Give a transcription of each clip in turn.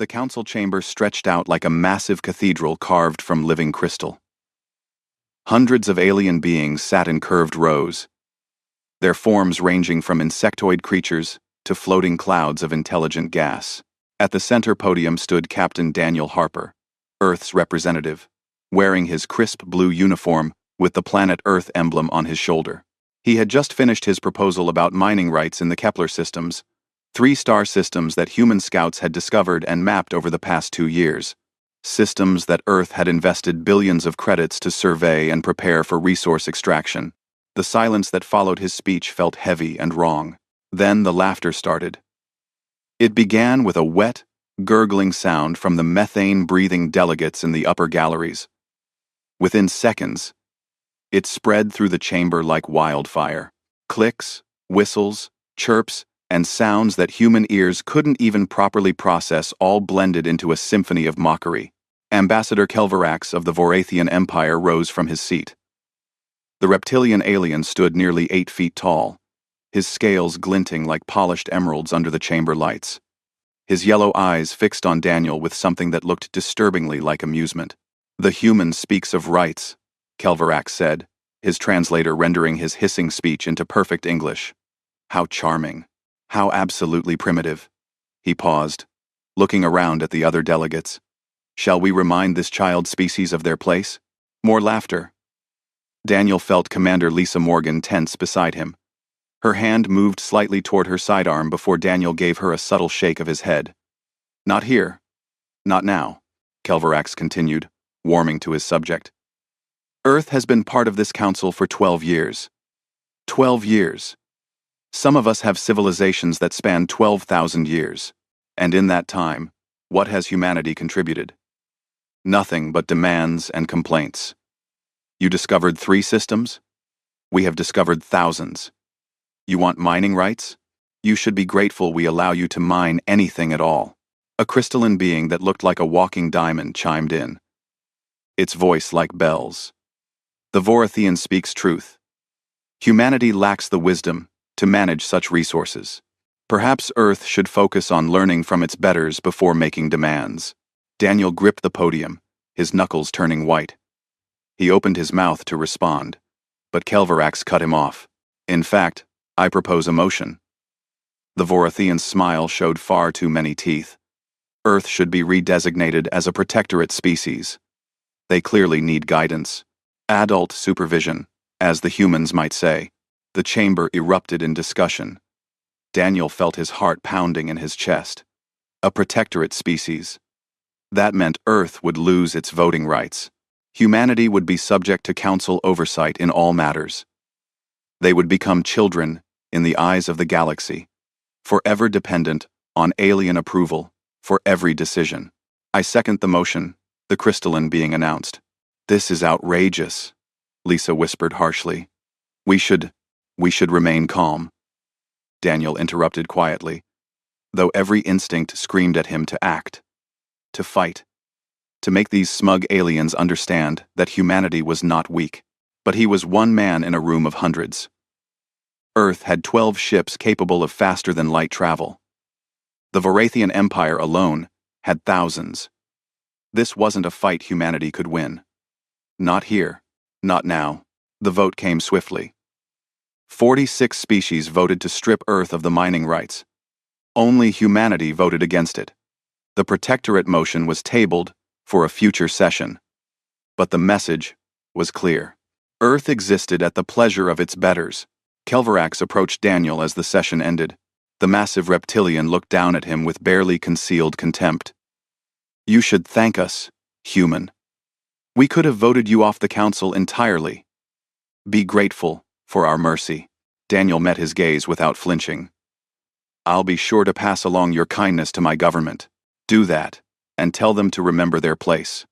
The council chamber stretched out like a massive cathedral carved from living crystal. Hundreds of alien beings sat in curved rows, their forms ranging from insectoid creatures to floating clouds of intelligent gas. At the center podium stood Captain Daniel Harper, Earth's representative, wearing his crisp blue uniform with the planet Earth emblem on his shoulder. He had just finished his proposal about mining rights in the Kepler systems, 3-star systems that human scouts had discovered and mapped over the past 2 years. Systems that Earth had invested billions of credits to survey and prepare for resource extraction. The silence that followed his speech felt heavy and wrong. Then the laughter started. It began with a wet, gurgling sound from the methane-breathing delegates in the upper galleries. Within seconds, it spread through the chamber like wildfire. Clicks, whistles, chirps, and sounds that human ears couldn't even properly process all blended into a symphony of mockery. Ambassador Kelvarax of the Vorathian Empire rose from his seat. The reptilian alien stood nearly 8 feet tall, his scales glinting like polished emeralds under the chamber lights. His yellow eyes fixed on Daniel with something that looked disturbingly like amusement. "The human speaks of rights," Kelvarax said, his translator rendering his hissing speech into perfect English. "How charming. How absolutely primitive." He paused, looking around at the other delegates. "Shall we remind this child species of their place?" More laughter. Daniel felt Commander Lisa Morgan tense beside him. Her hand moved slightly toward her sidearm before Daniel gave her a subtle shake of his head. "Not here. Not now," Kelvarax continued, warming to his subject. "Earth has been part of this council for 12 years. 12 years. Some of us have civilizations that span 12,000 years. And in that time, what has humanity contributed? Nothing but demands and complaints. You discovered 3 systems? We have discovered thousands. You want mining rights? You should be grateful we allow you to mine anything at all." A crystalline being that looked like a walking diamond chimed in, its voice like bells. "The Vorathian speaks truth. Humanity lacks the wisdom to manage such resources. Perhaps Earth should focus on learning from its betters before making demands." Daniel gripped the podium, his knuckles turning white. He opened his mouth to respond, but Kelvarax cut him off. "In fact, I propose a motion." The Vorathian's smile showed far too many teeth. Earth should be redesignated as a protectorate species. They clearly need guidance. Adult supervision, as the humans might say. The chamber erupted in discussion. Daniel felt his heart pounding in his chest. A protectorate species. That meant Earth would lose its voting rights. Humanity would be subject to council oversight in all matters. They would become children in the eyes of the galaxy, forever dependent on alien approval for every decision. "I second the motion," the crystalline being announced. "This is outrageous," Lisa whispered harshly. We should remain calm," Daniel interrupted quietly, though every instinct screamed at him to act, to fight, to make these smug aliens understand that humanity was not weak. But he was one man in a room of hundreds. Earth had 12 ships capable of faster-than-light travel. The Vorathian Empire alone had thousands. This wasn't a fight humanity could win. Not here. Not now. The vote came swiftly. 46 species voted to strip Earth of the mining rights. Only humanity voted against it. The protectorate motion was tabled for a future session. But the message was clear. Earth existed at the pleasure of its betters. Kelvarax approached Daniel as the session ended. The massive reptilian looked down at him with barely concealed contempt. "You should thank us, human. We could have voted you off the council entirely. Be grateful for our mercy." Daniel met his gaze without flinching. "I'll be sure to pass along your kindness to my government. Do that, and tell them to remember their place.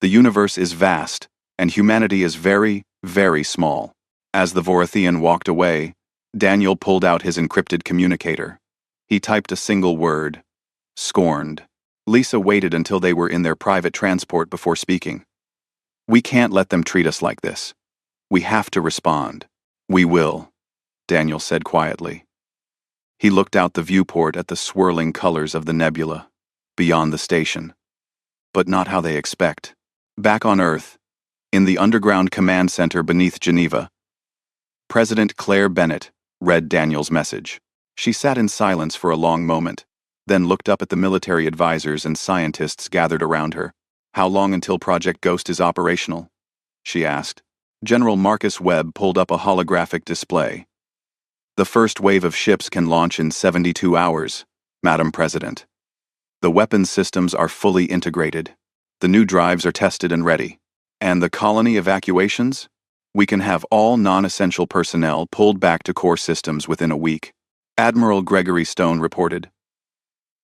The universe is vast, and humanity is very, very small." As the Vorathian walked away, Daniel pulled out his encrypted communicator. He typed a single word: "Scorned." Lisa waited until they were in their private transport before speaking. "We can't let them treat us like this. We have to respond." "We will," Daniel said quietly. He looked out the viewport at the swirling colors of the nebula. beyond the station. But not how they expect. Back on Earth, in the underground command center beneath Geneva, President Claire Bennett read Daniel's message. She sat in silence for a long moment, then looked up at the military advisors and scientists gathered around her. "How long until Project Ghost is operational?" she asked. General Marcus Webb pulled up a holographic display. "The first wave of ships can launch in 72 hours, Madam President. The weapons systems are fully integrated. The new drives are tested and ready. And the colony evacuations? We can have all non-essential personnel pulled back to core systems within a week," Admiral Gregory Stone reported.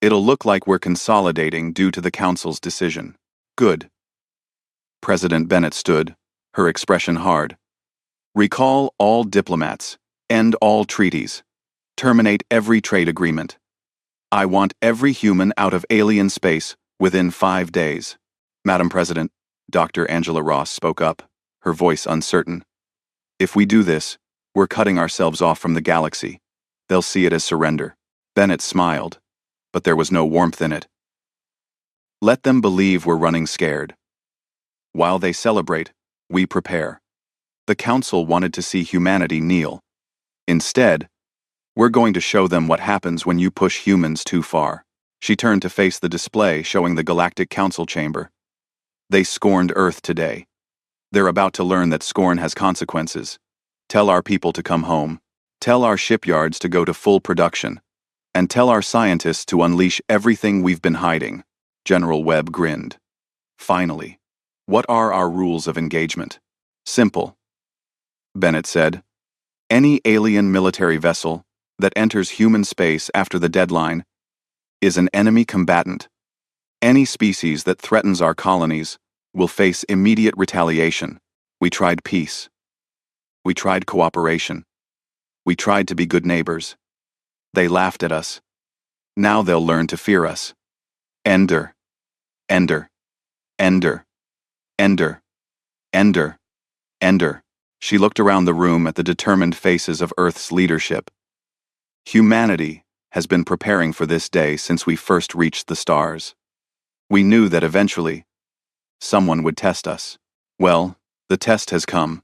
"It'll look like we're consolidating due to the Council's decision." "Good." President Bennett stood, her expression hard. "Recall all diplomats, end all treaties, terminate every trade agreement. I want every human out of alien space within 5 days." "Madam President," Dr. Angela Ross spoke up, her voice uncertain. "If we do this, we're cutting ourselves off from the galaxy. They'll see it as surrender." Bennett smiled, but there was no warmth in it. "Let them believe we're running scared. While they celebrate, we prepare." The Council wanted to see humanity kneel. Instead, we're going to show them what happens when you push humans too far. She turned to face the display showing the Galactic Council chamber. "They scorned Earth today. They're about to learn that scorn has consequences. Tell our people to come home. Tell our shipyards to go to full production. And tell our scientists to unleash everything we've been hiding." General Webb grinned. "Finally, what are our rules of engagement?" "Simple," Bennett said. "Any alien military vessel that enters human space after the deadline is an enemy combatant. Any species that threatens our colonies will face immediate retaliation. We tried peace. We tried cooperation. We tried to be good neighbors. They laughed at us. Now they'll learn to fear us. Ender. Ender. Ender. Ender. Ender. Ender." She looked around the room at the determined faces of Earth's leadership. "Humanity has been preparing for this day since we first reached the stars. We knew that eventually, someone would test us. Well, the test has come,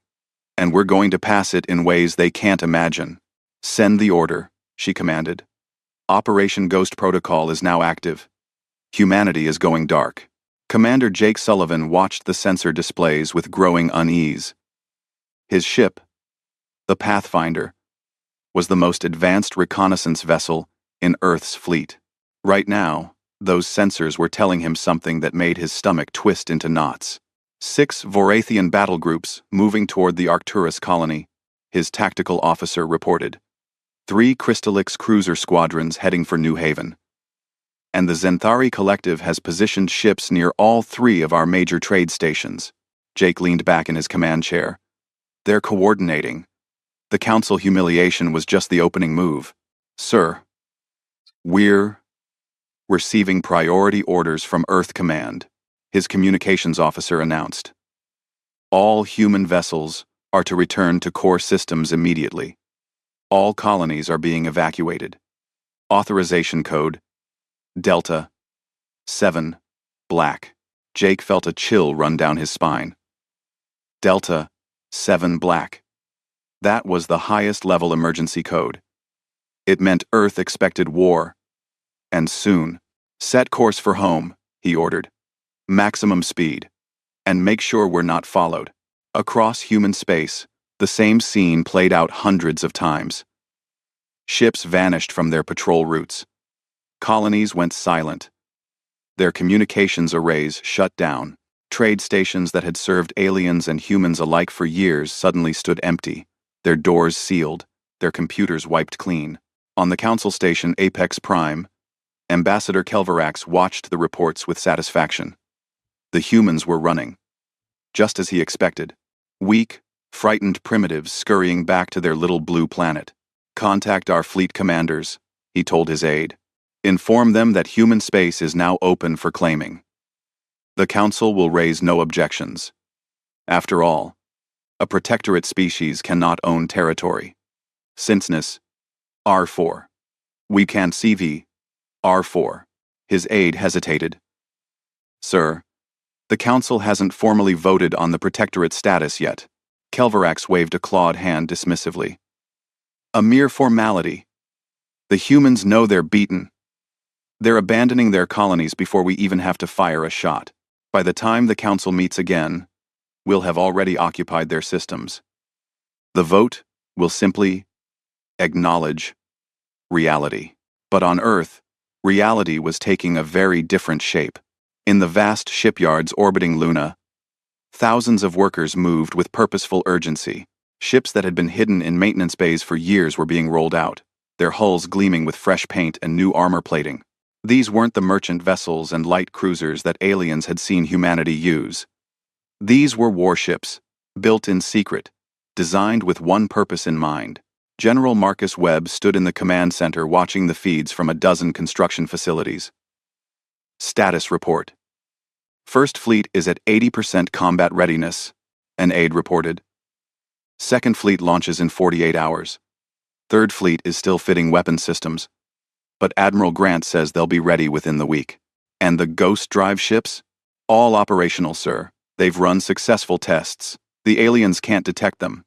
and we're going to pass it in ways they can't imagine." "Send the order," she commanded. "Operation Ghost Protocol is now active. Humanity is going dark." Commander Jake Sullivan watched the sensor displays with growing unease. His ship, the Pathfinder, was the most advanced reconnaissance vessel in Earth's fleet. Right now, those sensors were telling him something that made his stomach twist into knots. 6 Vorathian battle groups moving toward the Arcturus colony, his tactical officer reported. 3 Crystallix cruiser squadrons heading for New Haven. And the Zenthari Collective has positioned ships near all 3 of our major trade stations. Jake leaned back in his command chair. "They're coordinating. The Council humiliation was just the opening move. Sir, we're receiving priority orders from Earth Command," his communications officer announced. "All human vessels are to return to core systems immediately. All colonies are being evacuated. Authorization code Delta 7 Black." Jake felt a chill run down his spine. Delta 7 Black. That was the highest level emergency code. It meant Earth expected war. And soon. "Set course for home," he ordered. "Maximum speed. And make sure we're not followed." Across human space, the same scene played out hundreds of times. Ships vanished from their patrol routes. Colonies went silent. Their communications arrays shut down. Trade stations that had served aliens and humans alike for years suddenly stood empty, their doors sealed, their computers wiped clean. On the Council station Apex Prime, Ambassador Kelverax watched the reports with satisfaction. The humans were running. Just as he expected. Weak, frightened primitives scurrying back to their little blue planet. "Contact our fleet commanders," he told his aide. "Inform them that human space is now open for claiming. The Council will raise no objections. After all, a protectorate species cannot own territory. Sinceness, R4. We can't CV, R4. His aide hesitated. Sir, the Council hasn't formally voted on the Protectorate status yet. Kelverax waved a clawed hand dismissively. A mere formality. The humans know they're beaten. They're abandoning their colonies before we even have to fire a shot. By the time the Council meets again, we'll have already occupied their systems. The vote will simply acknowledge reality. But on Earth, reality was taking a very different shape. In the vast shipyards orbiting Luna, thousands of workers moved with purposeful urgency. Ships that had been hidden in maintenance bays for years were being rolled out, their hulls gleaming with fresh paint and new armor plating. These weren't the merchant vessels and light cruisers that aliens had seen humanity use. These were warships, built in secret, designed with one purpose in mind. General Marcus Webb stood in the command center watching the feeds from a dozen construction facilities. Status report. First Fleet is at 80% combat readiness, an aide reported. Second Fleet launches in 48 hours. Third Fleet is still fitting weapon systems, but Admiral Grant says they'll be ready within the week. And the Ghost Drive ships? All operational, sir. They've run successful tests. The aliens can't detect them.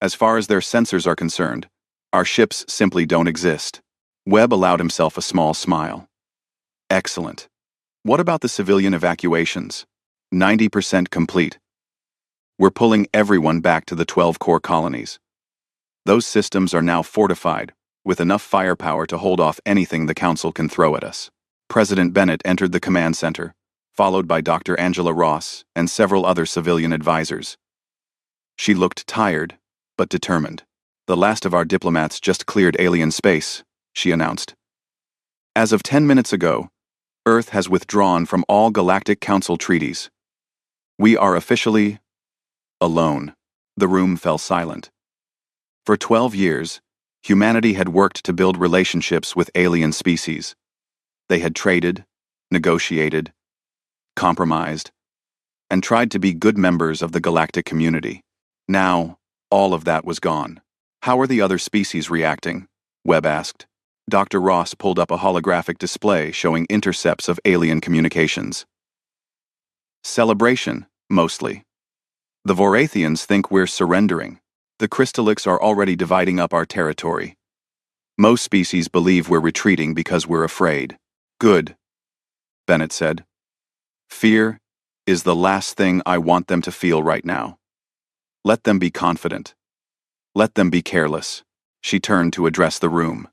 As far as their sensors are concerned, our ships simply don't exist. Webb allowed himself a small smile. Excellent. What about the civilian evacuations? 90% complete. We're pulling everyone back to the 12 core colonies. Those systems are now fortified, with enough firepower to hold off anything the Council can throw at us. President Bennett entered the command center, followed by Dr. Angela Ross and several other civilian advisors. She looked tired, but determined. The last of our diplomats just cleared alien space, she announced. As of 10 minutes ago, Earth has withdrawn from all Galactic Council treaties. We are officially alone. The room fell silent. For 12 years, humanity had worked to build relationships with alien species. They had traded, negotiated, compromised, and tried to be good members of the galactic community. Now, all of that was gone. How are the other species reacting? Webb asked. Dr. Ross pulled up a holographic display showing intercepts of alien communications. Celebration, mostly. The Vorathians think we're surrendering. The Crystallics are already dividing up our territory. Most species believe we're retreating because we're afraid. Good, Bennett said. Fear is the last thing I want them to feel right now. Let them be confident. Let them be careless. She turned to address the room.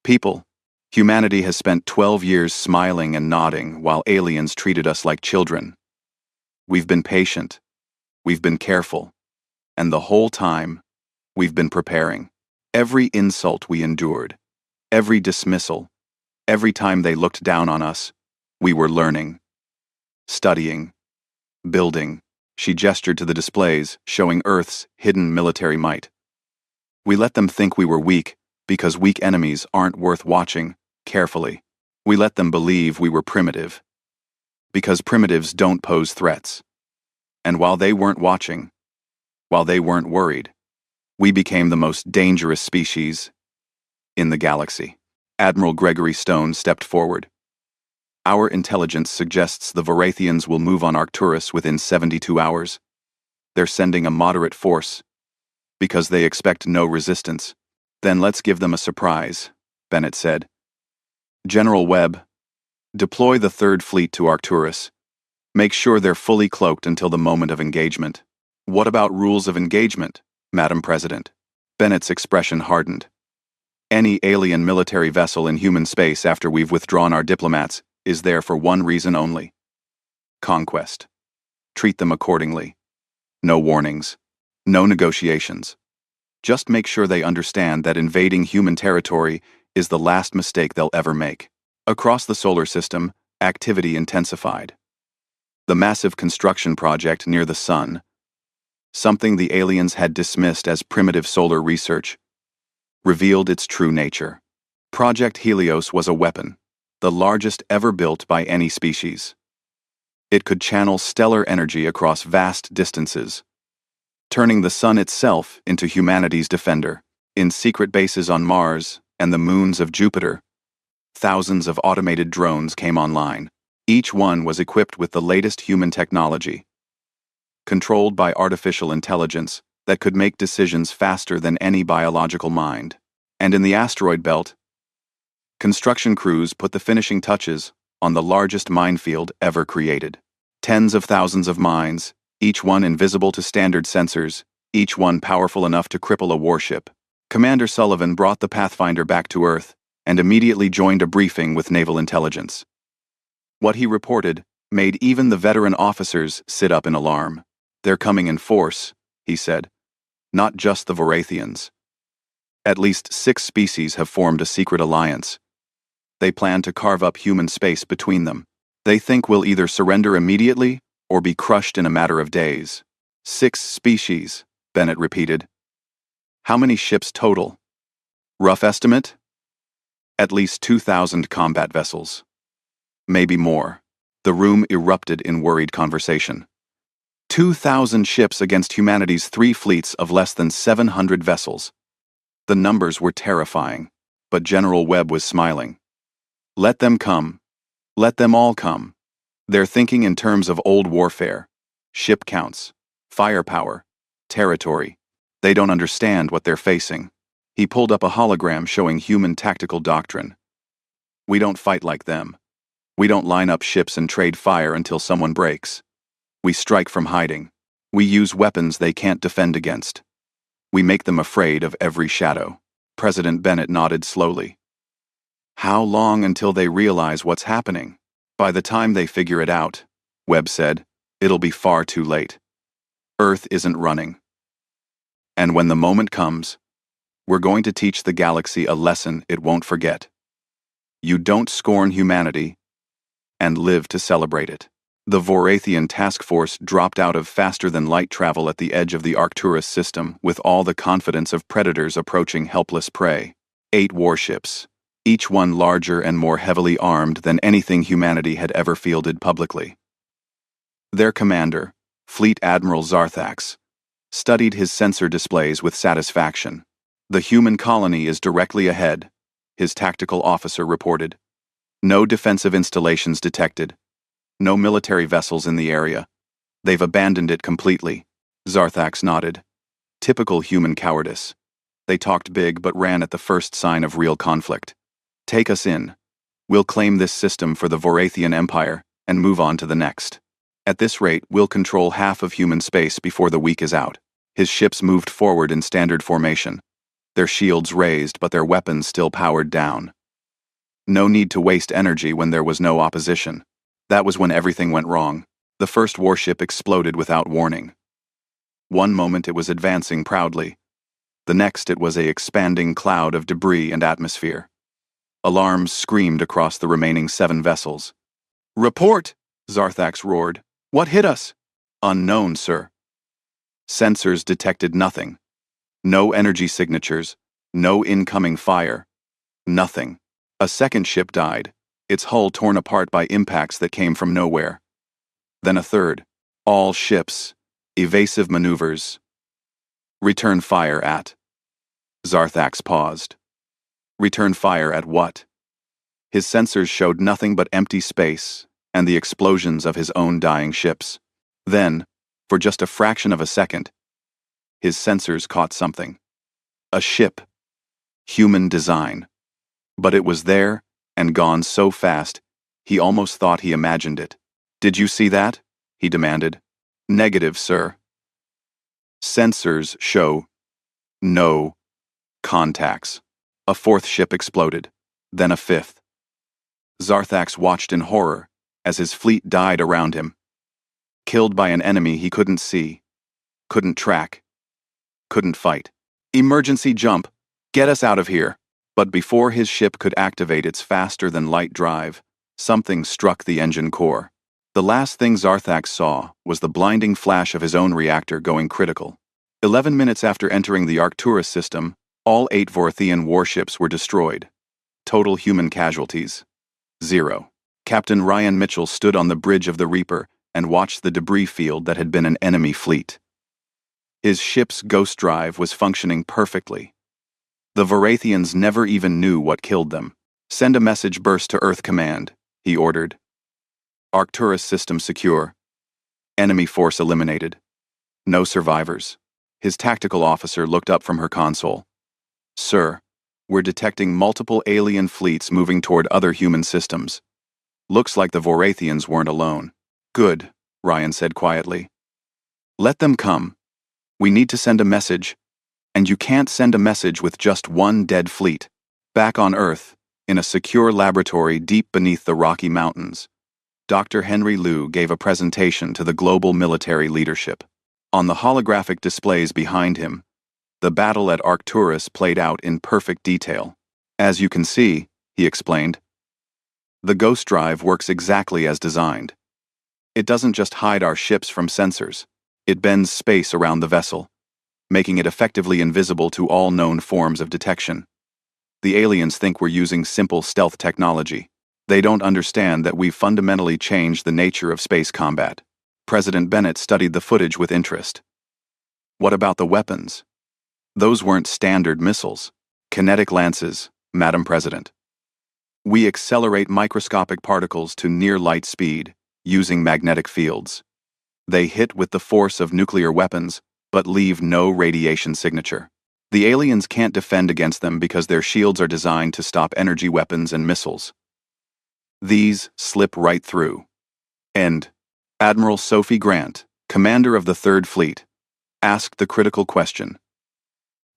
People, humanity has spent 12 years smiling and nodding while aliens treated us like children. We've been patient. We've been careful. And the whole time, we've been preparing. Every insult we endured, every dismissal, every time they looked down on us, we were learning, studying, building. She gestured to the displays, showing Earth's hidden military might. We let them think we were weak, because weak enemies aren't worth watching carefully. We let them believe we were primitive, because primitives don't pose threats. And while they weren't watching, while they weren't worried, we became the most dangerous species in the galaxy. Admiral Gregory Stone stepped forward. Our intelligence suggests the Vorathians will move on Arcturus within 72 hours. They're sending a moderate force, because they expect no resistance. Then let's give them a surprise, Bennett said. General Webb, deploy the Third Fleet to Arcturus. Make sure they're fully cloaked until the moment of engagement. What about rules of engagement, Madam President? Bennett's expression hardened. Any alien military vessel in human space after we've withdrawn our diplomats is there for one reason only. Conquest. Treat them accordingly. No warnings. No negotiations. Just make sure they understand that invading human territory is the last mistake they'll ever make. Across the solar system, activity intensified. The massive construction project near the sun, something the aliens had dismissed as primitive solar research, revealed its true nature. Project Helios was a weapon, the largest ever built by any species. It could channel stellar energy across vast distances, turning the sun itself into humanity's defender. In secret bases on Mars and the moons of Jupiter, Thousands of automated drones came online. Each one was equipped with the latest human technology, controlled by artificial intelligence that could make decisions faster than any biological mind. And in the asteroid belt, construction crews put the finishing touches on the largest minefield ever created. Tens of thousands of mines, each one invisible to standard sensors, each one powerful enough to cripple a warship. Commander Sullivan brought the Pathfinder back to Earth and immediately joined a briefing with naval intelligence. What he reported made even the veteran officers sit up in alarm. "They're coming in force," he said. "Not just the Vorathians. At least 6 species have formed a secret alliance. They plan to carve up human space between them. They think we'll either surrender immediately or be crushed in a matter of days." 6 species, Bennett repeated. "How many ships total? Rough estimate? At least 2,000 combat vessels. Maybe more." The room erupted in worried conversation. 2,000 ships against humanity's 3 fleets of less than 700 vessels. The numbers were terrifying, but General Webb was smiling. "Let them come. Let them all come. They're thinking in terms of old warfare. Ship counts, firepower, territory. They don't understand what they're facing." He pulled up a hologram showing human tactical doctrine. "We don't fight like them. We don't line up ships and trade fire until someone breaks. We strike from hiding. We use weapons they can't defend against. We make them afraid of every shadow." President Bennett nodded slowly. "How long until they realize what's happening?" "By the time they figure it out," Webb said, "it'll be far too late. Earth isn't running. And when the moment comes, we're going to teach the galaxy a lesson it won't forget. You don't scorn humanity and live to celebrate it." The Vorathian task force dropped out of faster-than-light travel at the edge of the Arcturus system with all the confidence of predators approaching helpless prey. 8 warships, each one larger and more heavily armed than anything humanity had ever fielded publicly. Their commander, Fleet Admiral Zarthax, studied his sensor displays with satisfaction. "The human colony is directly ahead," his tactical officer reported. "No defensive installations detected. No military vessels in the area. They've abandoned it completely." Zarthax nodded. Typical human cowardice. They talked big but ran at the first sign of real conflict. "Take us in. We'll claim this system for the Vorathian Empire and move on to the next. At this rate, we'll control half of human space before the week is out." His ships moved forward in standard formation, their shields raised but their weapons still powered down. No need to waste energy when there was no opposition. That was when everything went wrong. The first warship exploded without warning. One moment it was advancing proudly. The next it was an expanding cloud of debris and atmosphere. Alarms screamed across the remaining 7 vessels. "Report!" Zarthax roared. "What hit us?" "Unknown, sir." Sensors detected nothing. No energy signatures, no incoming fire. Nothing. A second ship died, its hull torn apart by impacts that came from nowhere. Then a third. All ships. Evasive maneuvers. "Return fire at..." Zarthax paused. Return fire at what? His sensors showed nothing but empty space and the explosions of his own dying ships. Then, for just a fraction of a second, his sensors caught something. A ship. Human design. But it was there and gone so fast, he almost thought he imagined it. "Did you see that?" he demanded. "Negative, sir." Sensors show no contacts. A fourth ship exploded, then a fifth. Zarthax watched in horror as his fleet died around him. Killed by an enemy he couldn't see, couldn't track, couldn't fight. "Emergency jump! Get us out of here!" But before his ship could activate its faster-than-light drive, something struck the engine core. The last thing Zarthax saw was the blinding flash of his own reactor going critical. 11 minutes after entering the Arcturus system, all 8 Vorathian warships were destroyed. Total human casualties: 0. Captain Ryan Mitchell stood on the bridge of the Reaper and watched the debris field that had been an enemy fleet. His ship's ghost drive was functioning perfectly. The Vorathians never even knew what killed them. Send a message burst to Earth Command, he ordered. Arcturus system secure. Enemy force eliminated. No survivors. His tactical officer looked up from her console. Sir, we're detecting multiple alien fleets moving toward other human systems. Looks like the Vorathians weren't alone. Good, Ryan said quietly. Let them come. We need to send a message. And you can't send a message with just one dead fleet. Back on Earth, in a secure laboratory deep beneath the Rocky Mountains, Dr. Henry Liu gave a presentation to the global military leadership. On the holographic displays behind him, the battle at Arcturus played out in perfect detail. As you can see, he explained, the Ghost Drive works exactly as designed. It doesn't just hide our ships from sensors, it bends space around the vessel, making it effectively invisible to all known forms of detection. The aliens think we're using simple stealth technology. They don't understand that we've fundamentally changed the nature of space combat. President Bennett studied the footage with interest. What about the weapons? Those weren't standard missiles. Kinetic lances, Madam President. We accelerate microscopic particles to near light speed, using magnetic fields. They hit with the force of nuclear weapons, but leave no radiation signature. The aliens can't defend against them because their shields are designed to stop energy weapons and missiles. These slip right through. And Admiral Sophie Grant, commander of the Third Fleet, asked the critical question.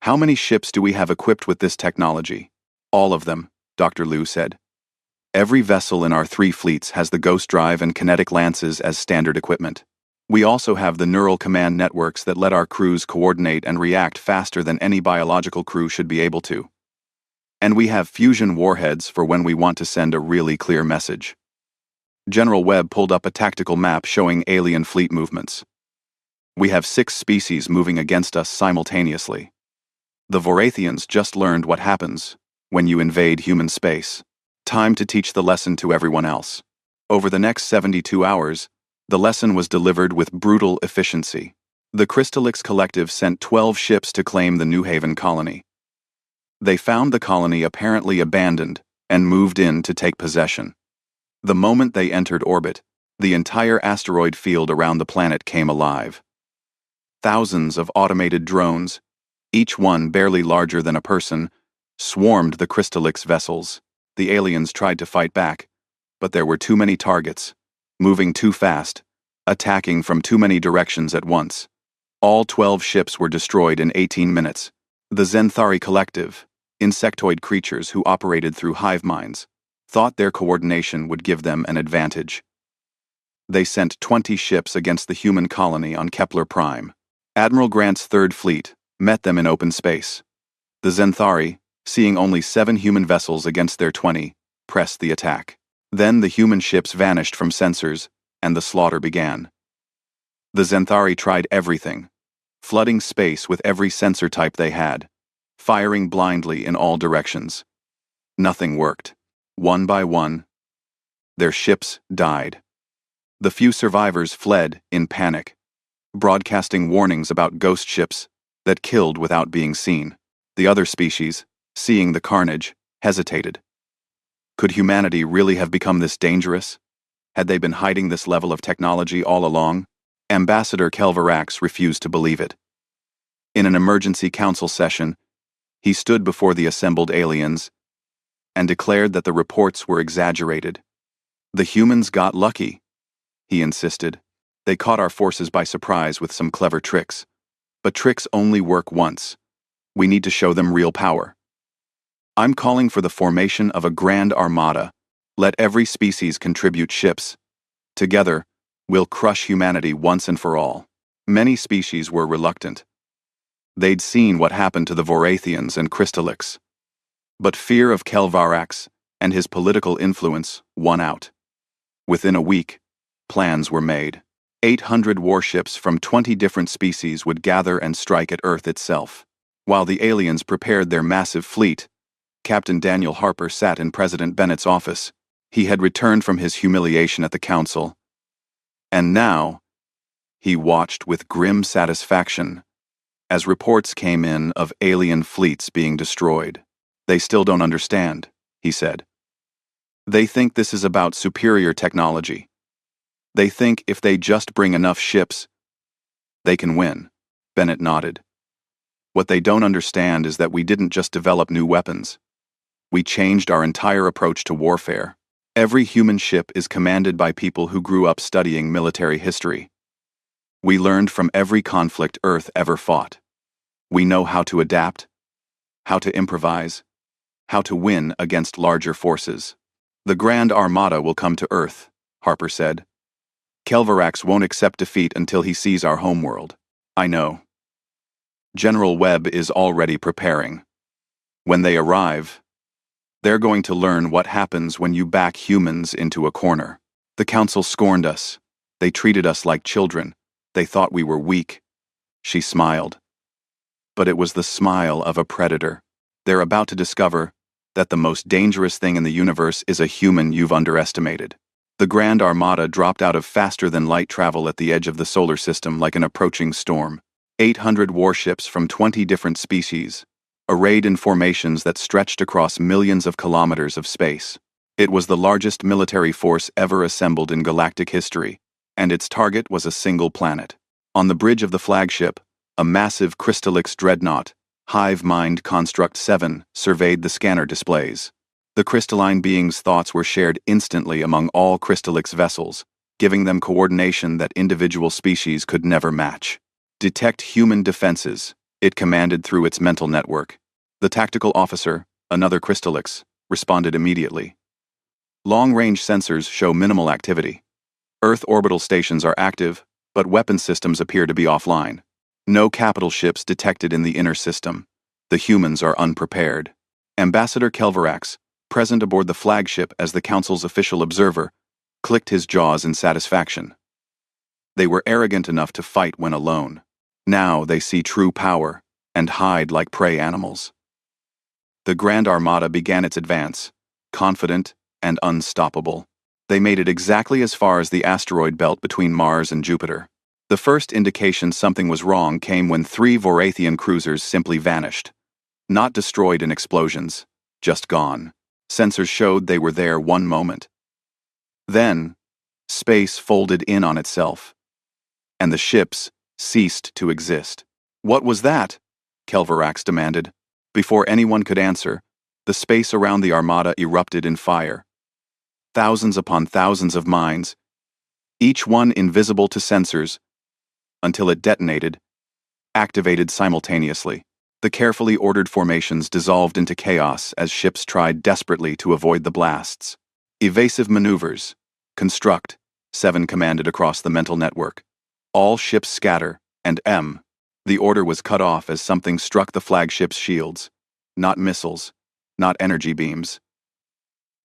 How many ships do we have equipped with this technology? All of them, Dr. Liu said. Every vessel in our 3 fleets has the Ghost Drive and kinetic lances as standard equipment. We also have the neural command networks that let our crews coordinate and react faster than any biological crew should be able to. And we have fusion warheads for when we want to send a really clear message. General Webb pulled up a tactical map showing alien fleet movements. We have 6 species moving against us simultaneously. The Vorathians just learned what happens when you invade human space. Time to teach the lesson to everyone else. Over the next 72 hours, the lesson was delivered with brutal efficiency. The Crystallix Collective sent 12 ships to claim the New Haven colony. They found the colony apparently abandoned and moved in to take possession. The moment they entered orbit, the entire asteroid field around the planet came alive. Thousands of automated drones, each one barely larger than a person, swarmed the Crystallix vessels. The aliens tried to fight back, but there were too many targets, moving too fast, attacking from too many directions at once. All 12 ships were destroyed in 18 minutes. The Zenthari Collective, insectoid creatures who operated through hive minds, thought their coordination would give them an advantage. They sent 20 ships against the human colony on Kepler Prime. Admiral Grant's Third Fleet met them in open space. The Zenthari, seeing only 7 human vessels against their 20, pressed the attack. Then the human ships vanished from sensors, and the slaughter began. The Zenthari tried everything, flooding space with every sensor type they had, firing blindly in all directions. Nothing worked. One by one, their ships died. The few survivors fled in panic, broadcasting warnings about ghost ships that killed without being seen. The other species, seeing the carnage, hesitated. Could humanity really have become this dangerous? Had they been hiding this level of technology all along? Ambassador Kelvarax refused to believe it. In an emergency council session, he stood before the assembled aliens and declared that the reports were exaggerated. The humans got lucky, he insisted. They caught our forces by surprise with some clever tricks. But tricks only work once. We need to show them real power. I'm calling for the formation of a grand armada. Let every species contribute ships. Together, we'll crush humanity once and for all. Many species were reluctant. They'd seen what happened to the Vorathians and Crystallix. But fear of Kelvarax and his political influence won out. Within a week, plans were made. 800 warships from 20 different species would gather and strike at Earth itself. While the aliens prepared their massive fleet, Captain Daniel Harper sat in President Bennett's office. He had returned from his humiliation at the council. And now, he watched with grim satisfaction as reports came in of alien fleets being destroyed. They still don't understand, he said. They think this is about superior technology. They think if they just bring enough ships, they can win. Bennett nodded. What they don't understand is that we didn't just develop new weapons. We changed our entire approach to warfare. Every human ship is commanded by people who grew up studying military history. We learned from every conflict Earth ever fought. We know how to adapt, how to improvise, how to win against larger forces. The Grand Armada will come to Earth, Harper said. Kelvarax won't accept defeat until he sees our homeworld. I know. General Webb is already preparing. When they arrive, they're going to learn what happens when you back humans into a corner. The Council scorned us. They treated us like children. They thought we were weak. She smiled. But it was the smile of a predator. They're about to discover that the most dangerous thing in the universe is a human you've underestimated. The Grand Armada dropped out of faster-than-light travel at the edge of the solar system like an approaching storm. 800 warships from 20 different species, arrayed in formations that stretched across millions of kilometers of space. It was the largest military force ever assembled in galactic history, and its target was a single planet. On the bridge of the flagship, a massive Crystallix dreadnought, Hive Mind Construct 7, surveyed the scanner displays. The crystalline being's thoughts were shared instantly among all Crystallix vessels, giving them coordination that individual species could never match. Detect human defenses, it commanded through its mental network. The tactical officer, another Crystallix, responded immediately. Long-range sensors show minimal activity. Earth orbital stations are active, but weapon systems appear to be offline. No capital ships detected in the inner system. The humans are unprepared. Ambassador Kelvarax, present aboard the flagship as the Council's official observer, clicked his jaws in satisfaction. They were arrogant enough to fight when alone. Now they see true power and hide like prey animals. The Grand Armada began its advance, confident and unstoppable. They made it exactly as far as the asteroid belt between Mars and Jupiter. The first indication something was wrong came when 3 Vorathian cruisers simply vanished. Not destroyed in explosions, just gone. Sensors showed they were there one moment. Then, space folded in on itself, and the ships ceased to exist. What was that? Kelvarax demanded. Before anyone could answer, the space around the Armada erupted in fire. Thousands upon thousands of mines, each one invisible to sensors, until it detonated, activated simultaneously. The carefully ordered formations dissolved into chaos as ships tried desperately to avoid the blasts. Evasive maneuvers. Construct. 7 commanded across the mental network. All ships scatter, and M. The order was cut off as something struck the flagship's shields. Not missiles, not energy beams.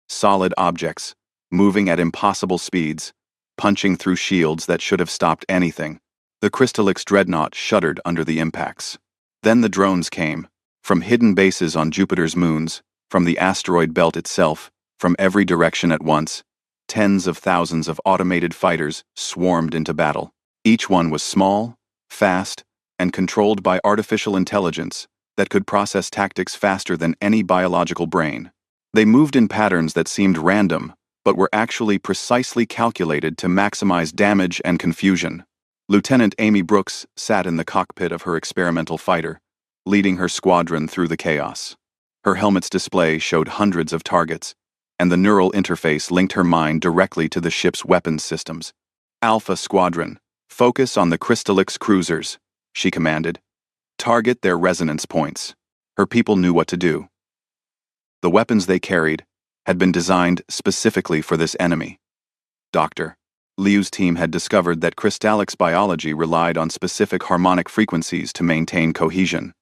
Solid objects, moving at impossible speeds, punching through shields that should have stopped anything. The Crystallix dreadnought shuddered under the impacts. Then the drones came, from hidden bases on Jupiter's moons, from the asteroid belt itself, from every direction at once. Tens of thousands of automated fighters swarmed into battle. Each one was small, fast, and controlled by artificial intelligence that could process tactics faster than any biological brain. They moved in patterns that seemed random, but were actually precisely calculated to maximize damage and confusion. Lieutenant Amy Brooks sat in the cockpit of her experimental fighter, leading her squadron through the chaos. Her helmet's display showed hundreds of targets, and the neural interface linked her mind directly to the ship's weapons systems. Alpha Squadron, focus on the Crystallix cruisers, she commanded. Target their resonance points. Her people knew what to do. The weapons they carried had been designed specifically for this enemy. Dr. Liu's team had discovered that Crystallix biology relied on specific harmonic frequencies to maintain cohesion.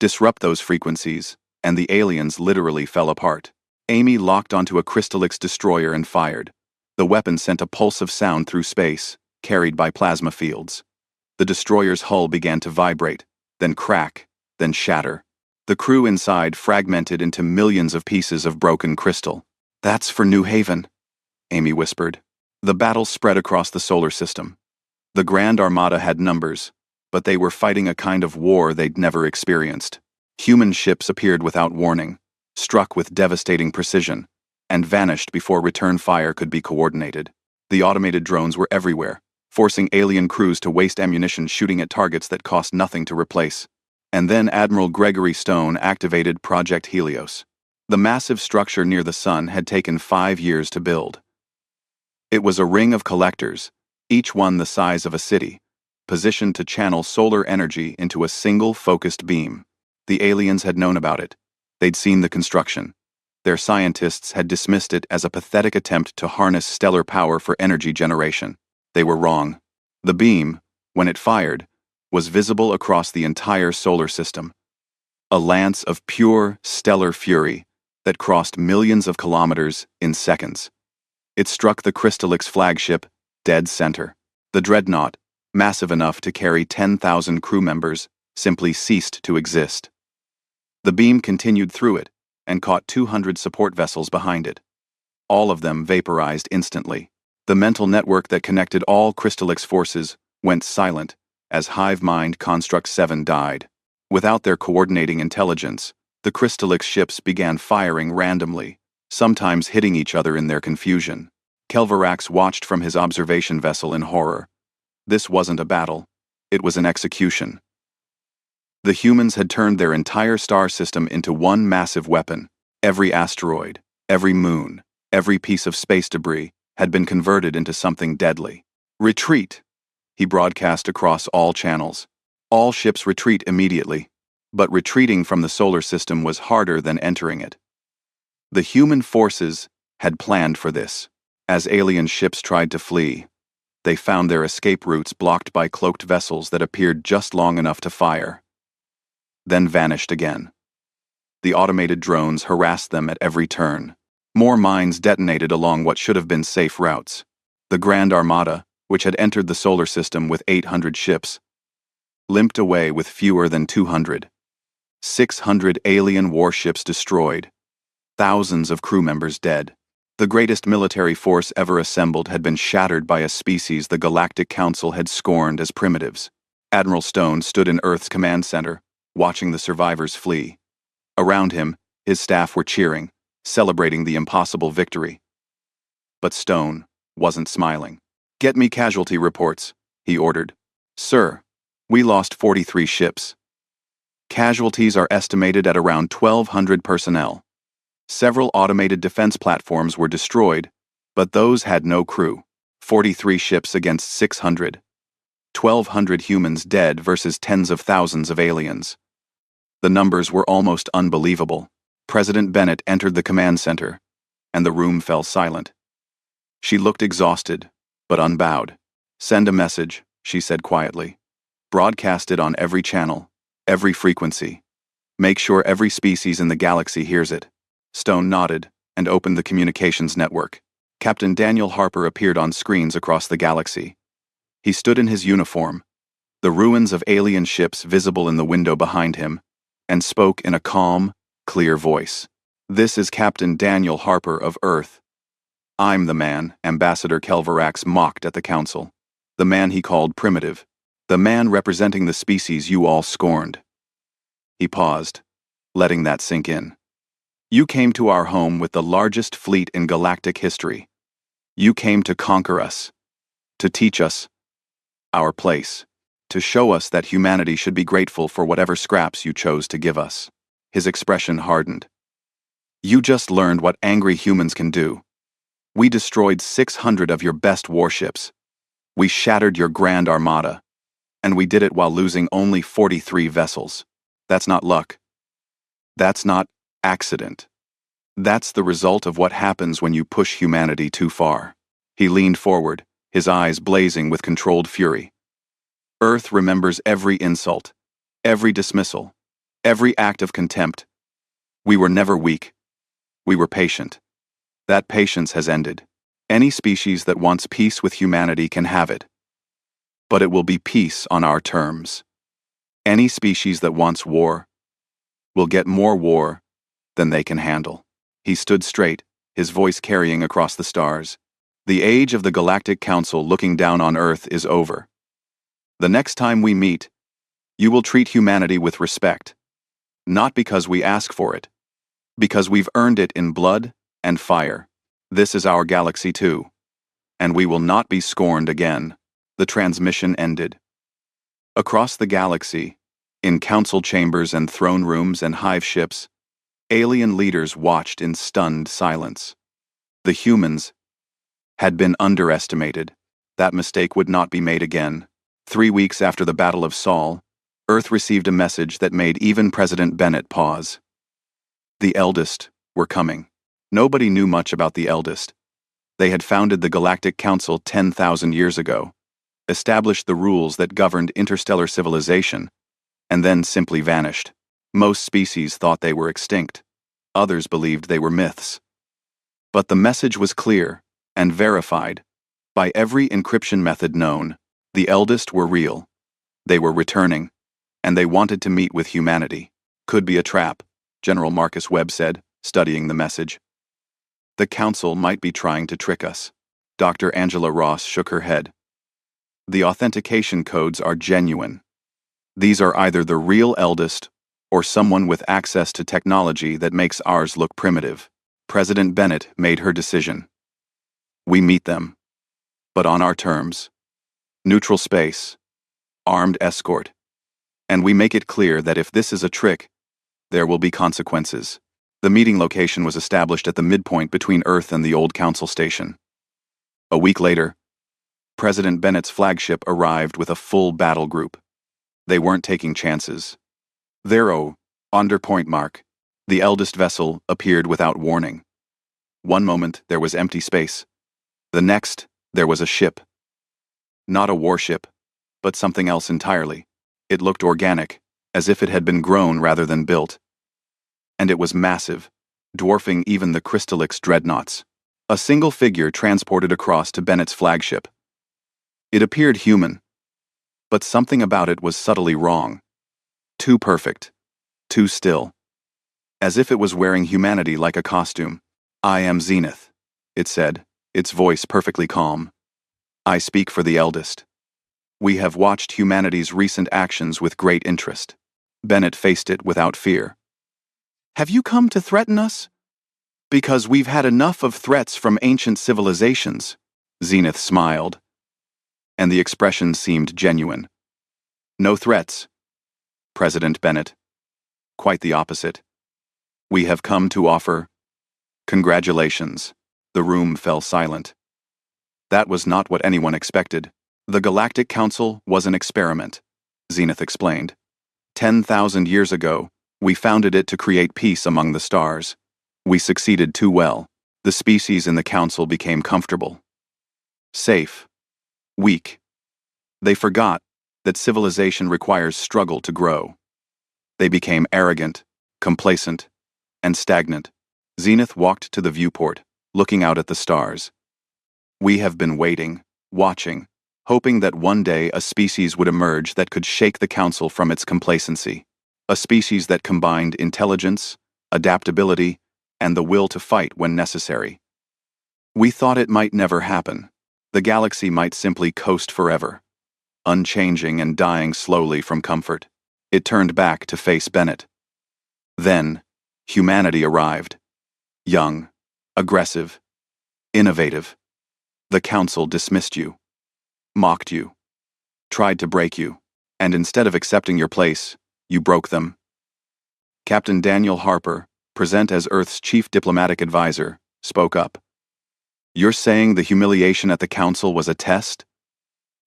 Disrupt those frequencies, and the aliens literally fell apart. Amy locked onto a Crystallix destroyer and fired. The weapon sent a pulse of sound through space, carried by plasma fields. The destroyer's hull began to vibrate, then crack, then shatter. The crew inside fragmented into millions of pieces of broken crystal. That's for New Haven, Amy whispered. The battle spread across the solar system. The Grand Armada had numbers, but they were fighting a kind of war they'd never experienced. Human ships appeared without warning, struck with devastating precision, and vanished before return fire could be coordinated. The automated drones were everywhere, forcing alien crews to waste ammunition shooting at targets that cost nothing to replace. And then Admiral Gregory Stone activated Project Helios. The massive structure near the sun had taken 5 years to build. It was a ring of collectors, each one the size of a city, positioned to channel solar energy into a single focused beam. The aliens had known about it. They'd seen the construction. Their scientists had dismissed it as a pathetic attempt to harness stellar power for energy generation. They were wrong. The beam, when it fired, was visible across the entire solar system. A lance of pure, stellar fury that crossed millions of kilometers in seconds. It struck the Crystallix flagship dead center. The dreadnought, massive enough to carry 10,000 crew members, simply ceased to exist. The beam continued through it and caught 200 support vessels behind it. All of them vaporized instantly. The mental network that connected all Crystallix forces went silent as Hive Mind Construct 7 died. Without their coordinating intelligence, the Crystallix ships began firing randomly, sometimes hitting each other in their confusion. Kelvarax watched from his observation vessel in horror. This wasn't a battle. It was an execution. The humans had turned their entire star system into one massive weapon. Every asteroid, every moon, every piece of space debris had been converted into something deadly. Retreat! He broadcast across all channels. All ships retreat immediately. But retreating from the solar system was harder than entering it. The human forces had planned for this. As alien ships tried to flee, they found their escape routes blocked by cloaked vessels that appeared just long enough to fire, then vanished again. The automated drones harassed them at every turn. More mines detonated along what should have been safe routes. The Grand Armada, which had entered the solar system with 800 ships, limped away with fewer than 200. 600 alien warships destroyed. Thousands of crew members dead. The greatest military force ever assembled had been shattered by a species the Galactic Council had scorned as primitives. Admiral Stone stood in Earth's command center, watching the survivors flee. Around him, his staff were cheering, celebrating the impossible victory. But Stone wasn't smiling. "Get me casualty reports," he ordered. "Sir, we lost 43 ships. Casualties are estimated at around 1,200 personnel. Several automated defense platforms were destroyed, but those had no crew. 43 ships against 600. 1,200 humans dead versus tens of thousands of aliens." The numbers were almost unbelievable. President Bennett entered the command center, and the room fell silent. She looked exhausted, but unbowed. "Send a message," she said quietly. "Broadcast it on every channel, every frequency. Make sure every species in the galaxy hears it." Stone nodded and opened the communications network. Captain Daniel Harper appeared on screens across the galaxy. He stood in his uniform, the ruins of alien ships visible in the window behind him, and spoke in a calm, clear voice. "This is Captain Daniel Harper of Earth. I'm the man," Ambassador Kelvarax mocked at the council. "The man he called primitive. The man representing the species you all scorned." He paused, letting that sink in. "You came to our home with the largest fleet in galactic history. You came to conquer us, to teach us our place, to show us that humanity should be grateful for whatever scraps you chose to give us." His expression hardened. "You just learned what angry humans can do. We destroyed 600 of your best warships. We shattered your Grand Armada. And we did it while losing only 43 vessels. That's not luck. That's not accident. That's the result of what happens when you push humanity too far." He leaned forward, his eyes blazing with controlled fury. "Earth remembers every insult, every dismissal, every act of contempt. We were never weak. We were patient. That patience has ended. Any species that wants peace with humanity can have it. But it will be peace on our terms. Any species that wants war will get more war than they can handle." He stood straight, his voice carrying across the stars. "The age of the Galactic Council looking down on Earth is over. The next time we meet, you will treat humanity with respect. Not because we ask for it, because we've earned it in blood and fire. This is our galaxy too. And we will not be scorned again. The transmission ended. Across the galaxy, in council chambers and throne rooms and hive ships, alien leaders watched in stunned silence. The humans had been underestimated. That mistake would not be made again. 3 weeks after the Battle of Sol, Earth received a message that made even President Bennett pause. The Eldest were coming. Nobody knew much about the Eldest. They had founded the Galactic Council 10,000 years ago, established the rules that governed interstellar civilization, and then simply vanished. Most species thought they were extinct. Others believed they were myths. But the message was clear and verified by every encryption method known. The Eldest were real. They were returning, and they wanted to meet with humanity. Could be a trap, General Marcus Webb said, studying the message. The Council might be trying to trick us. Dr. Angela Ross shook her head. The authentication codes are genuine. These are either the real Eldest or someone with access to technology that makes ours look primitive. President Bennett made her decision. We meet them, but on our terms. Neutral space, armed escort. And we make it clear that if this is a trick, there will be consequences. The meeting location was established at the midpoint between Earth and the old council station. A week later, President Bennett's flagship arrived with a full battle group. They weren't taking chances. There, under point mark, the Eldest vessel appeared without warning. One moment there was empty space. The next, there was a ship. Not a warship, but something else entirely. It looked organic, as if it had been grown rather than built. And it was massive, dwarfing even the Crystallix dreadnoughts. A single figure transported across to Bennett's flagship. It appeared human, but something about it was subtly wrong. Too perfect, too still. As if it was wearing humanity like a costume. I am Zenith, it said, its voice perfectly calm. I speak for the Eldest. We have watched humanity's recent actions with great interest. Bennett faced it without fear. Have you come to threaten us? Because we've had enough of threats from ancient civilizations, Zenith smiled. And the expression seemed genuine. No threats, President Bennett. Quite the opposite. We have come to offer congratulations. The room fell silent. That was not what anyone expected. The Galactic Council was an experiment, Zenith explained. 10,000 years ago, we founded it to create peace among the stars. We succeeded too well. The species in the Council became comfortable. Safe. Weak. They forgot that civilization requires struggle to grow. They became arrogant, complacent, and stagnant. Zenith walked to the viewport, looking out at the stars. We have been waiting, watching, hoping that one day a species would emerge that could shake the Council from its complacency. A species that combined intelligence, adaptability, and the will to fight when necessary. We thought it might never happen. The galaxy might simply coast forever, unchanging and dying slowly from comfort. It turned back to face Bennett. Then, humanity arrived. Young, aggressive, innovative. The Council dismissed you, mocked you, tried to break you, and instead of accepting your place, you broke them. Captain Daniel Harper, present as Earth's chief diplomatic advisor, spoke up. You're saying the humiliation at the Council was a test?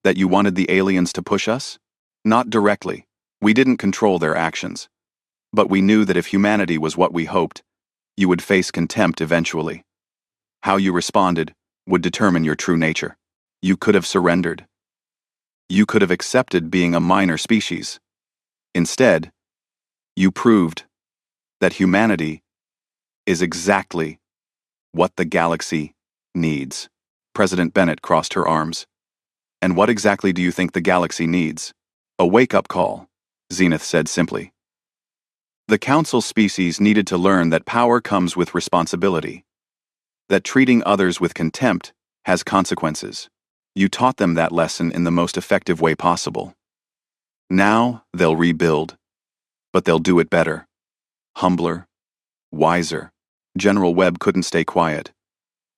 That you wanted the aliens to push us? Not directly. We didn't control their actions. But we knew that if humanity was what we hoped, you would face contempt eventually. How you responded would determine your true nature. You could have surrendered. You could have accepted being a minor species. Instead, you proved that humanity is exactly what the galaxy needs. President Bennett crossed her arms. And what exactly do you think the galaxy needs? A wake-up call, Zenith said simply. The Council species needed to learn that power comes with responsibility. That treating others with contempt has consequences. You taught them that lesson in the most effective way possible. Now they'll rebuild, but they'll do it better. Humbler, wiser, General Webb couldn't stay quiet.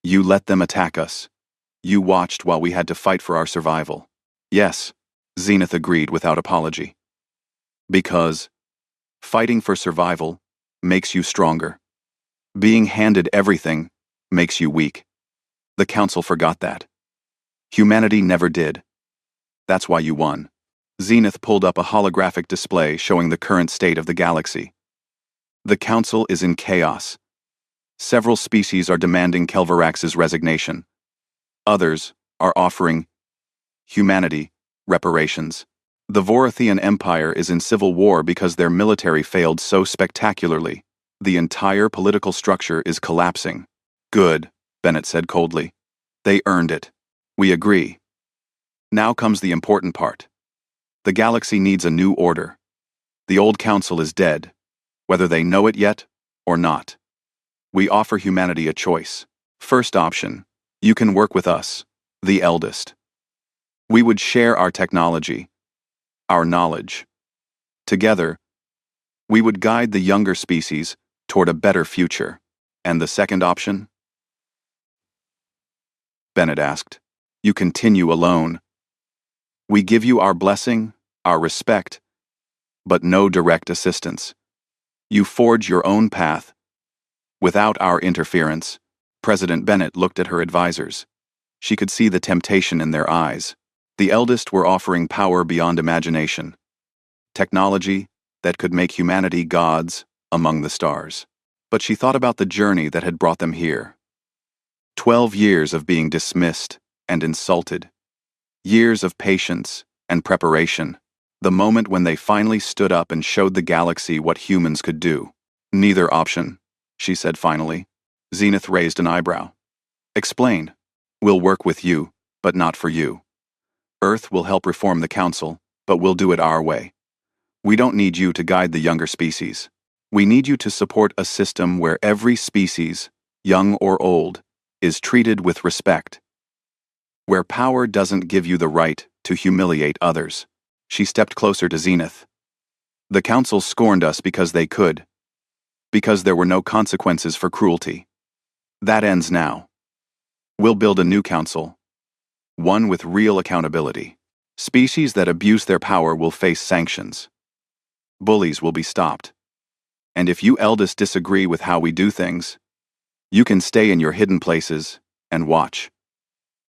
You let them attack us. You watched while we had to fight for our survival. Yes, Zenith agreed without apology. Because fighting for survival makes you stronger. Being handed everything makes you weak. The Council forgot that. Humanity never did. That's why you won. Zenith pulled up a holographic display showing the current state of the galaxy. The Council is in chaos. Several species are demanding Kelvarax's resignation. Others are offering humanity reparations. The Vorathian Empire is in civil war because their military failed so spectacularly. The entire political structure is collapsing. Good, Bennett said coldly. They earned it. We agree. Now comes the important part. The galaxy needs a new order. The old council is dead, whether they know it yet or not. We offer humanity a choice. First option, you can work with us, the eldest. We would share our technology, our knowledge. Together, we would guide the younger species toward a better future. And the second option? Bennett asked. You continue alone. We give you our blessing, our respect, but no direct assistance. You forge your own path. Without our interference. President Bennett looked at her advisors. She could see the temptation in their eyes. The eldest were offering power beyond imagination. Technology that could make humanity gods among the stars. But she thought about the journey that had brought them here. 12 years of being dismissed and insulted. Years of patience and preparation. The moment when they finally stood up and showed the galaxy what humans could do. Neither option, she said finally. Zenith raised an eyebrow. Explain. We'll work with you, but not for you. Earth will help reform the Council, but we'll do it our way. We don't need you to guide the younger species. We need you to support a system where every species, young or old, is treated with respect. Where power doesn't give you the right to humiliate others. She stepped closer to Zenith. The Council scorned us because they could. Because there were no consequences for cruelty. That ends now. We'll build a new council. One with real accountability. Species that abuse their power will face sanctions. Bullies will be stopped. And if you eldest disagree with how we do things, you can stay in your hidden places and watch.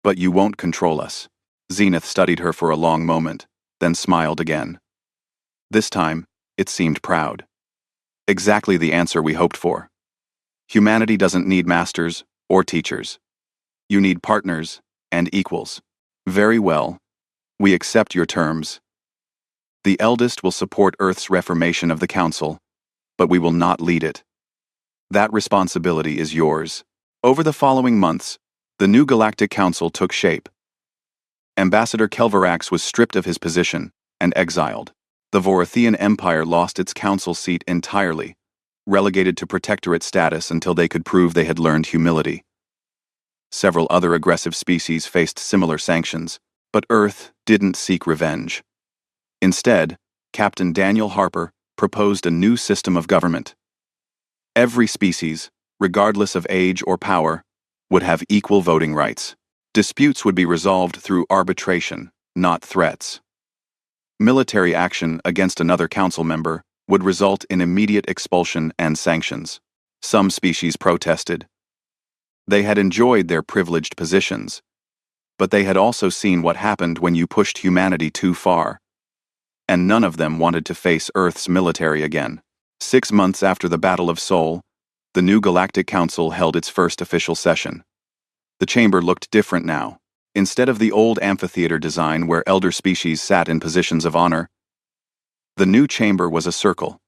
But you won't control us. Zenith studied her for a long moment, then smiled again. This time, it seemed proud. Exactly the answer we hoped for. Humanity doesn't need masters or teachers. You need partners and equals. Very well. We accept your terms. The eldest will support Earth's reformation of the Council, but we will not lead it. That responsibility is yours. Over the following months, the new Galactic Council took shape. Ambassador Kelvarax was stripped of his position and exiled. The Vorathian Empire lost its council seat entirely, relegated to protectorate status until they could prove they had learned humility. Several other aggressive species faced similar sanctions, but Earth didn't seek revenge. Instead, Captain Daniel Harper proposed a new system of government. Every species, regardless of age or power, would have equal voting rights. Disputes would be resolved through arbitration, not threats. Military action against another council member would result in immediate expulsion and sanctions. Some species protested. They had enjoyed their privileged positions, but they had also seen what happened when you pushed humanity too far. And none of them wanted to face Earth's military again. 6 months after the Battle of Sol, the new Galactic Council held its first official session. The chamber looked different now. Instead of the old amphitheater design where elder species sat in positions of honor, the new chamber was a circle.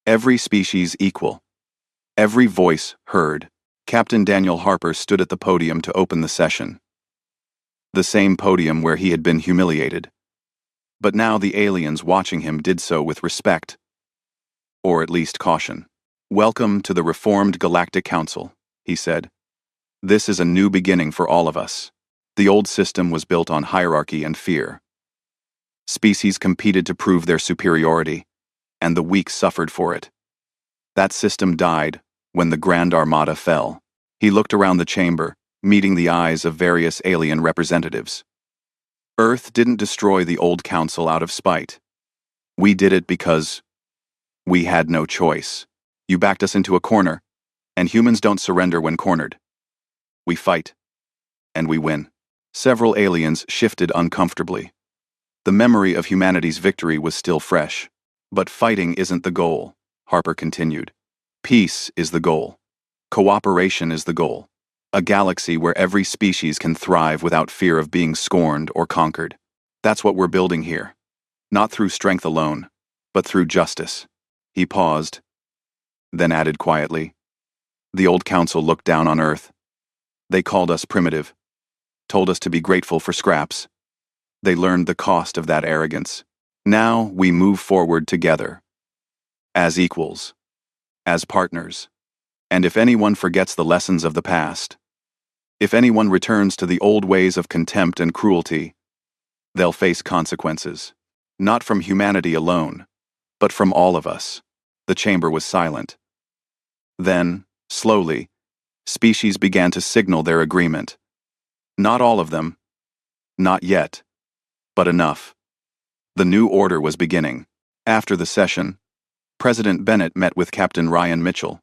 Every species equal. Every voice heard. Captain Daniel Harper stood at the podium to open the session. The same podium where he had been humiliated. But now the aliens watching him did so with respect. Or at least caution. Welcome to the Reformed Galactic Council, he said. This is a new beginning for all of us. The old system was built on hierarchy and fear. Species competed to prove their superiority, and the weak suffered for it. That system died when the Grand Armada fell. He looked around the chamber, meeting the eyes of various alien representatives. Earth didn't destroy the old council out of spite. We did it because we had no choice. You backed us into a corner, and humans don't surrender when cornered. We fight, and we win. Several aliens shifted uncomfortably. The memory of humanity's victory was still fresh. But fighting isn't the goal, Harper continued. Peace is the goal. Cooperation is the goal. A galaxy where every species can thrive without fear of being scorned or conquered. That's what we're building here. Not through strength alone, but through justice. He paused, then added quietly. The old council looked down on Earth. They called us primitive, told us to be grateful for scraps. They learned the cost of that arrogance. Now we move forward together. As equals. As partners. And if anyone forgets the lessons of the past, if anyone returns to the old ways of contempt and cruelty, they'll face consequences. Not from humanity alone, but from all of us. The chamber was silent. Then, slowly, species began to signal their agreement. Not all of them. Not yet. But enough. The new order was beginning. After the session, President Bennett met with Captain Ryan Mitchell,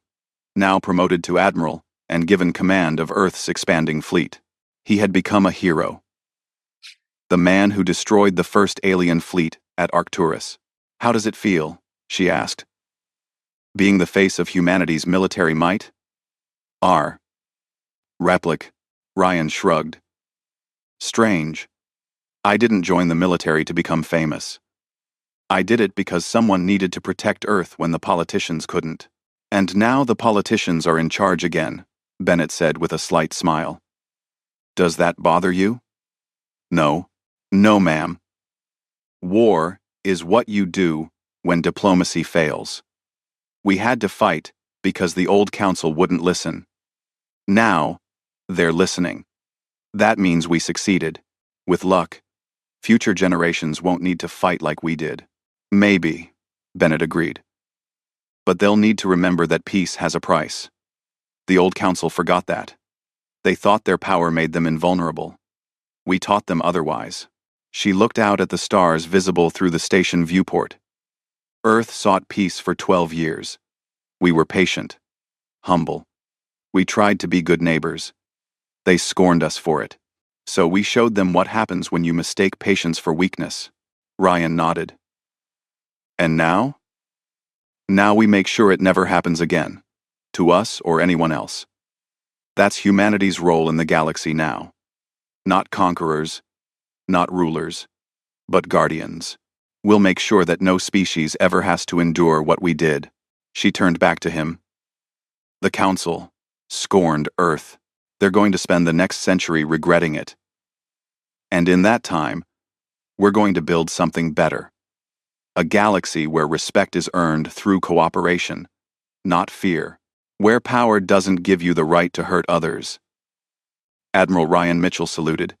now promoted to Admiral and given command of Earth's expanding fleet. He had become a hero. The man who destroyed the first alien fleet at Arcturus. How does it feel? She asked. Being the face of humanity's military might? Replic. Ryan shrugged. Strange. I didn't join the military to become famous. I did it because someone needed to protect Earth when the politicians couldn't. And now the politicians are in charge again, Bennett said with a slight smile. Does that bother you? No. No, ma'am. War is what you do when diplomacy fails. We had to fight because the old council wouldn't listen. Now, they're listening. That means we succeeded. With luck, future generations won't need to fight like we did. Maybe, Bennett agreed. But they'll need to remember that peace has a price. The old council forgot that. They thought their power made them invulnerable. We taught them otherwise. She looked out at the stars visible through the station viewport. Earth sought peace for 12 years. We were patient, humble. We tried to be good neighbors. They scorned us for it. So we showed them what happens when you mistake patience for weakness. Ryan nodded. And now? Now we make sure it never happens again. To us or anyone else. That's humanity's role in the galaxy now. Not conquerors, not rulers, but guardians. We'll make sure that no species ever has to endure what we did. She turned back to him. The Council scorned Earth. They're going to spend the next century regretting it. And in that time, we're going to build something better. A galaxy where respect is earned through cooperation, not fear. Where power doesn't give you the right to hurt others. Admiral Ryan Mitchell saluted.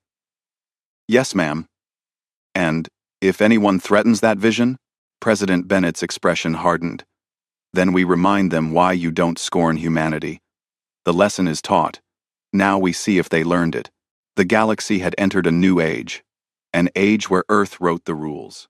Yes, ma'am. And if anyone threatens that vision, President Bennett's expression hardened. Then we remind them why you don't scorn humanity. The lesson is taught. Now we see if they learned it. The galaxy had entered a new age. An age where Earth wrote the rules.